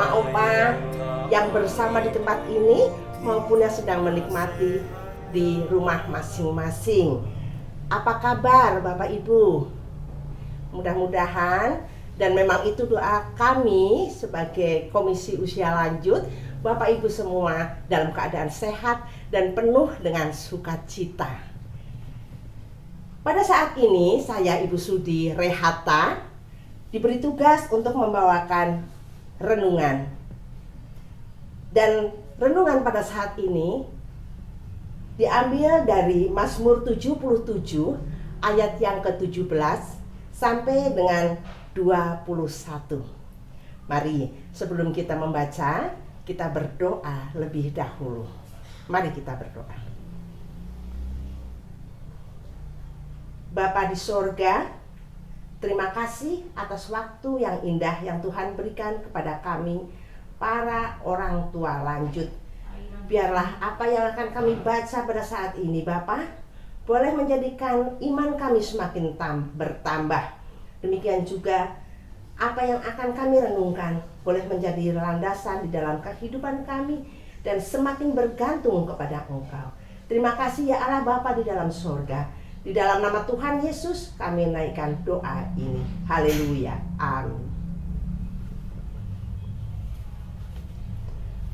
oma-opa yang bersama di tempat ini maupun yang sedang menikmati di rumah masing-masing. Apa kabar Bapak Ibu? Mudah-mudahan, dan memang itu doa kami sebagai Komisi Usia Lanjut, Bapak Ibu semua dalam keadaan sehat dan penuh dengan sukacita. Pada saat ini saya Ibu Sudi Rehata diberi tugas untuk membawakan renungan. Dan renungan pada saat ini diambil dari Mazmur 77 ayat yang ke-17 sampai dengan 21. Mari sebelum kita membaca, kita berdoa lebih dahulu. Mari kita berdoa. Bapa di sorga, terima kasih atas waktu yang indah yang Tuhan berikan kepada kami, para orang tua lanjut. Biarlah apa yang akan kami baca pada saat ini, Bapa, boleh menjadikan iman kami semakin bertambah. Demikian juga apa yang akan kami renungkan boleh menjadi landasan di dalam kehidupan kami dan semakin bergantung kepada Engkau. Terima kasih ya Allah Bapa di dalam sorga. Di dalam nama Tuhan Yesus kami naikkan doa ini. Haleluya. Amin.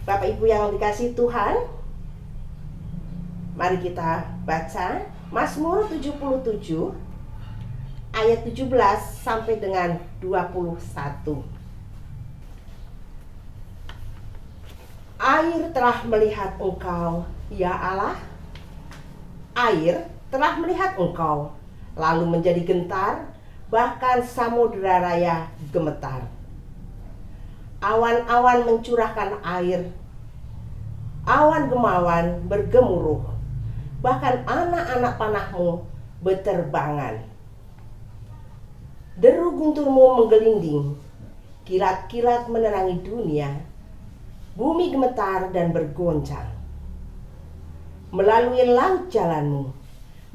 Bapak Ibu yang dikasihi Tuhan, mari kita baca Mazmur 77 ayat 17 sampai dengan 21. Air telah melihat Engkau, ya Allah. Air telah melihat Engkau, lalu menjadi gentar, bahkan samudera raya gemetar. Awan-awan mencurahkan air, awan gemawan bergemuruh, bahkan anak-anak panahmu beterbangan. Deru gunturmu menggelinding, kilat-kilat menerangi dunia, bumi gemetar dan bergoncang. Melalui laut jalanmu,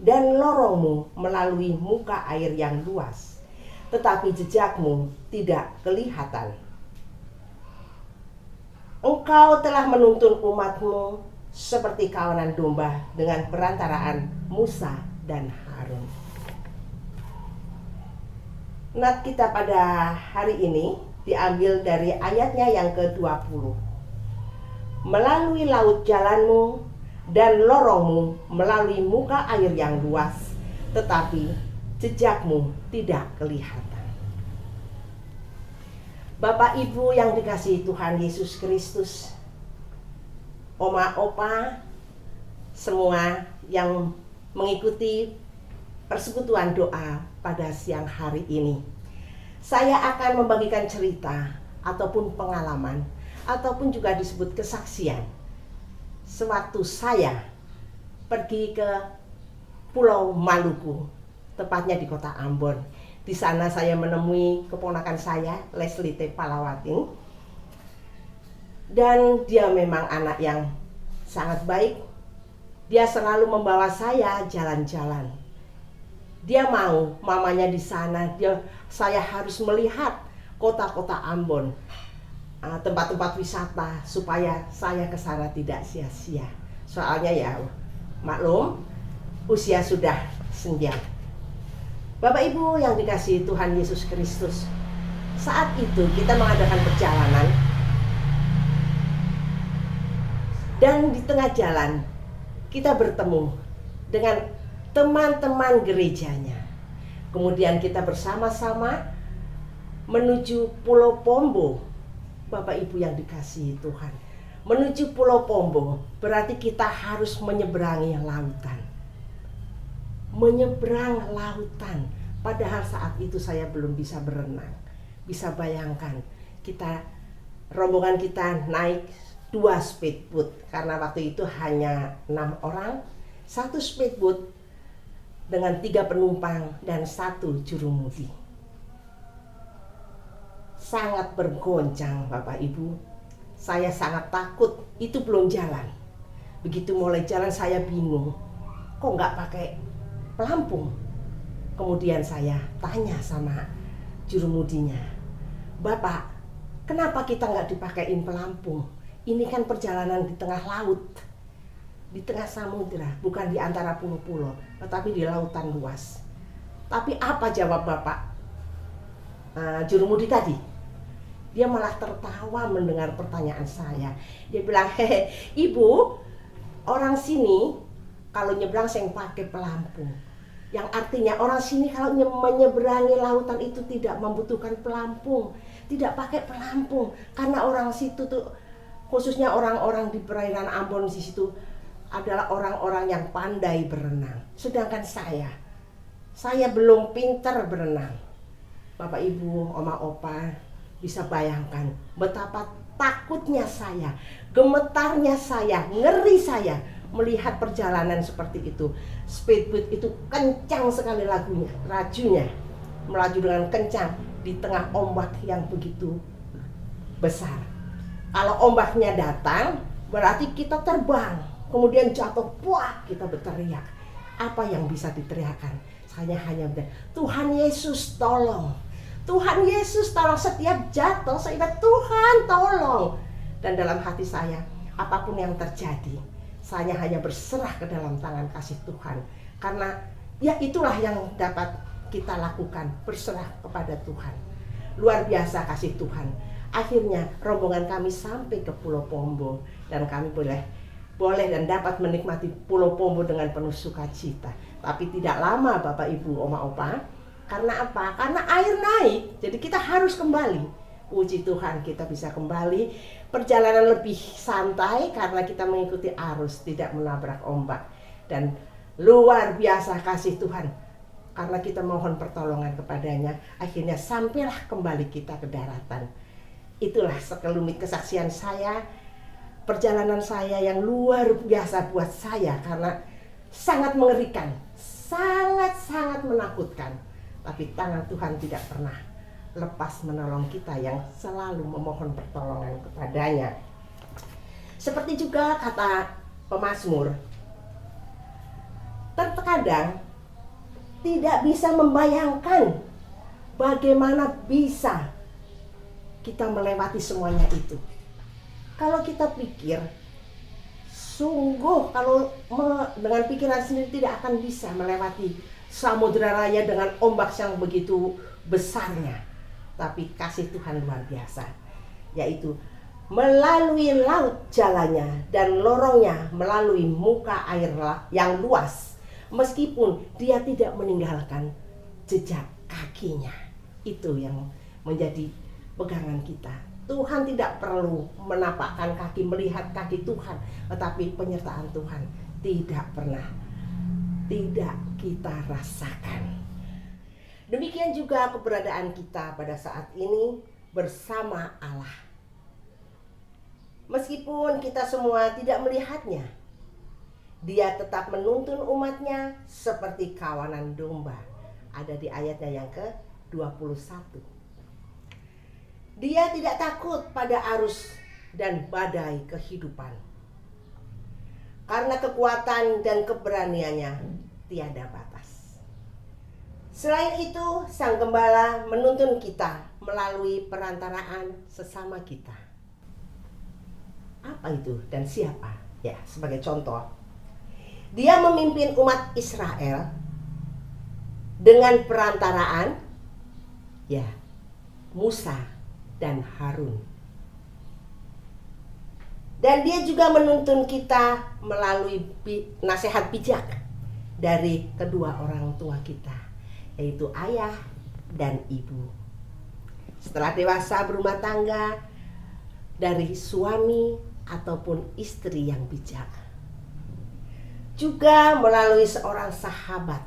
dan lorongmu melalui muka air yang luas, tetapi jejakmu tidak kelihatan. Engkau telah menuntun umatmu seperti kawanan domba dengan perantaraan Musa dan Harun. Nat kita pada hari ini diambil dari ayatnya yang ke-20. Melalui laut jalanmu dan lorongmu melalui muka air yang luas, tetapi jejakmu tidak kelihatan. Bapak Ibu yang dikasihi Tuhan Yesus Kristus, oma opa semua yang mengikuti persekutuan doa pada siang hari ini, saya akan membagikan cerita ataupun pengalaman ataupun juga disebut kesaksian sewaktu saya pergi ke Pulau Maluku, tepatnya di kota Ambon. Di sana saya menemui keponakan saya, Leslie T. Palawating. Dan dia memang anak yang sangat baik. Dia selalu membawa saya jalan-jalan. Dia mau mamanya di sana, saya harus melihat kota-kota Ambon, tempat-tempat wisata, supaya saya ke sana tidak sia-sia. Soalnya ya maklum, usia sudah senja. Bapak Ibu yang dikasihi Tuhan Yesus Kristus, saat itu kita mengadakan perjalanan, dan di tengah jalan kita bertemu dengan teman-teman gerejanya. Kemudian kita bersama-sama menuju Pulau Pombo. Bapak Ibu yang dikasihi Tuhan, menuju Pulau Pombo berarti kita harus menyeberangi lautan. Menyeberang lautan, padahal saat itu saya belum bisa berenang. Bisa bayangkan, rombongan kita naik 2 speedboat, karena waktu itu hanya 6 orang, 1 speedboat dengan 3 penumpang dan 1 jurumudi. Sangat bergoncang Bapak Ibu. Saya sangat takut, itu belum jalan. Begitu mulai jalan saya bingung, kok nggak pakai pelampung. Kemudian saya tanya sama jurumudinya, Bapak, Kenapa kita nggak dipakein pelampung? Ini kan perjalanan di tengah laut, di tengah samudera, bukan di antara pulau-pulau, tetapi di lautan luas. Tapi apa jawab Bapak jurumudi tadi? Dia malah tertawa mendengar pertanyaan saya. Dia bilang, hehe, Ibu, orang sini kalau nyebrang saya pakai pelampung. Yang artinya orang sini kalau menyeberangi lautan itu tidak membutuhkan pelampung, tidak pakai pelampung, karena orang situ tuh, khususnya orang-orang di perairan Ambon di situ adalah orang-orang yang pandai berenang. Sedangkan saya belum pintar berenang. Bapak Ibu, Oma Opa bisa bayangkan betapa takutnya saya, gemetarnya saya, ngeri saya melihat perjalanan seperti itu. Speedboat itu kencang sekali lajunya, melaju dengan kencang di tengah ombak yang begitu besar. Kalau ombaknya datang, berarti kita terbang, kemudian jatuh, puak, kita berteriak. Apa yang bisa diteriakkan? Saya hanya berteriak, Tuhan Yesus tolong, Tuhan Yesus tolong. Setiap jatuh saya bilang, Tuhan tolong. Dan dalam hati saya, apapun yang terjadi, saya hanya berserah ke dalam tangan kasih Tuhan. Karena ya itulah yang dapat kita lakukan, berserah kepada Tuhan. Luar biasa kasih Tuhan. Akhirnya rombongan kami sampai ke Pulau Pombo, dan kami boleh dan dapat menikmati Pulau Pombo dengan penuh sukacita. Tapi tidak lama Bapak Ibu, Oma Opa. Karena apa? Karena air naik, jadi kita harus kembali. Puji Tuhan kita bisa kembali. Perjalanan lebih santai karena kita mengikuti arus, tidak menabrak ombak. Dan luar biasa kasih Tuhan, karena kita mohon pertolongan kepadanya, akhirnya sampailah kembali kita ke daratan. Itulah sekelumit kesaksian saya, perjalanan saya yang luar biasa buat saya, karena sangat mengerikan, sangat-sangat menakutkan. Tapi tangan Tuhan tidak pernah lepas menolong kita yang selalu memohon pertolongan kepadanya. Seperti juga kata pemazmur, terkadang tidak bisa membayangkan bagaimana bisa kita melewati semuanya itu. Kalau kita pikir, sungguh kalau dengan pikiran sendiri tidak akan bisa melewati samudera raya dengan ombak yang begitu besarnya. Tapi kasih Tuhan luar biasa, yaitu melalui laut jalannya dan lorongnya melalui muka air yang luas. Meskipun dia tidak meninggalkan jejak kakinya. Itu yang menjadi pegangan kita. Tuhan tidak perlu menapakkan kaki, melihat kaki Tuhan, tetapi penyertaan Tuhan tidak pernah tidak kita rasakan. Demikian juga keberadaan kita pada saat ini bersama Allah. Meskipun kita semua tidak melihatnya, Dia tetap menuntun umatnya seperti kawanan domba. Ada di ayatnya yang ke-21. Dia tidak takut pada arus dan badai kehidupan, karena kekuatan dan keberaniannya tiada batas. Selain itu, Sang Gembala menuntun kita melalui perantaraan sesama kita. Apa itu dan siapa? Ya, sebagai contoh, Dia memimpin umat Israel dengan perantaraan ya Musa dan Harun. Dan Dia juga menuntun kita melalui nasihat bijak dari kedua orang tua kita, yaitu ayah dan ibu. Setelah dewasa berumah tangga, dari suami ataupun istri yang bijak. Juga melalui seorang sahabat.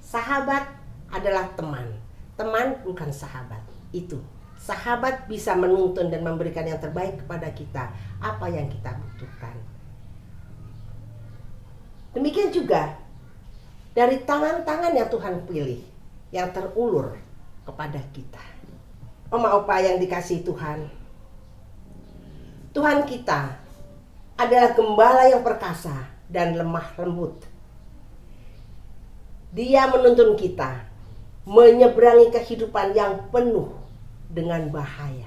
Sahabat adalah teman. Teman bukan sahabat. Itu sahabat bisa menuntun dan memberikan yang terbaik kepada kita, apa yang kita butuhkan. Demikian juga dari tangan-tangan yang Tuhan pilih, yang terulur kepada kita. Oma opa yang dikasihi Tuhan, Tuhan kita adalah gembala yang perkasa dan lemah lembut. Dia menuntun kita menyeberangi kehidupan yang penuh dengan bahaya.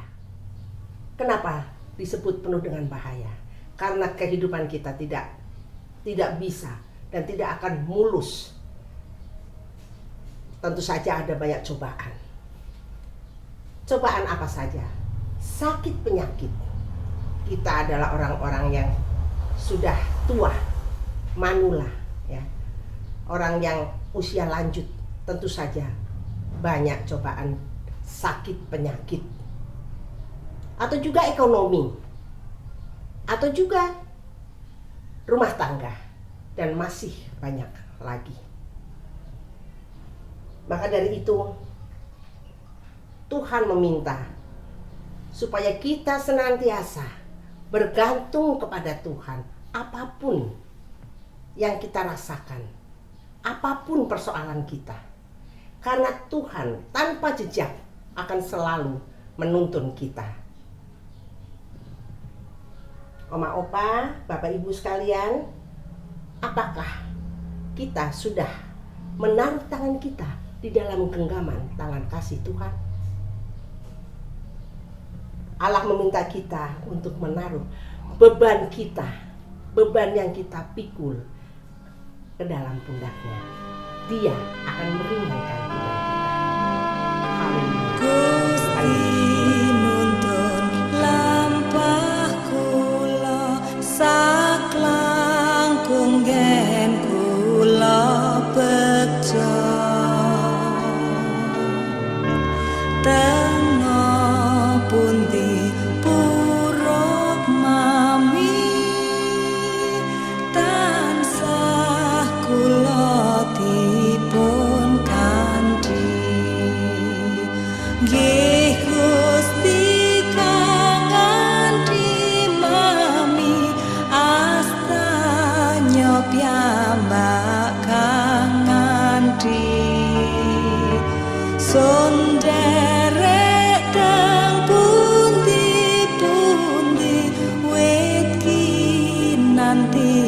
Kenapa disebut penuh dengan bahaya? Karena kehidupan kita tidak bisa dan tidak akan mulus. Tentu saja ada banyak cobaan. Cobaan apa saja? Sakit penyakit. Kita adalah orang-orang yang sudah tua, manula, ya. Orang yang usia lanjut, tentu saja banyak cobaan sakit penyakit. Atau juga ekonomi. Atau juga rumah tangga. Dan masih banyak lagi. Maka dari itu Tuhan meminta supaya kita senantiasa bergantung kepada Tuhan apapun yang kita rasakan, apapun persoalan kita. Karena Tuhan tanpa jejak akan selalu menuntun kita. Oma, opa, bapak ibu sekalian, apakah kita sudah menaruh tangan kita di dalam genggaman tangan kasih Tuhan? Allah meminta kita untuk menaruh beban kita, beban yang kita pikul ke dalam pundaknya. Dia akan meringankan beban kita. Haleluya. Gusti nuntun lampah kula sak langkung gen kula bejo tengah pundi puruk mami tansah kula dipun kanthi nggih Gusti kang nganti mami astanya piyambak kang nganti sonderek teng pundi-pundi wit ki nanti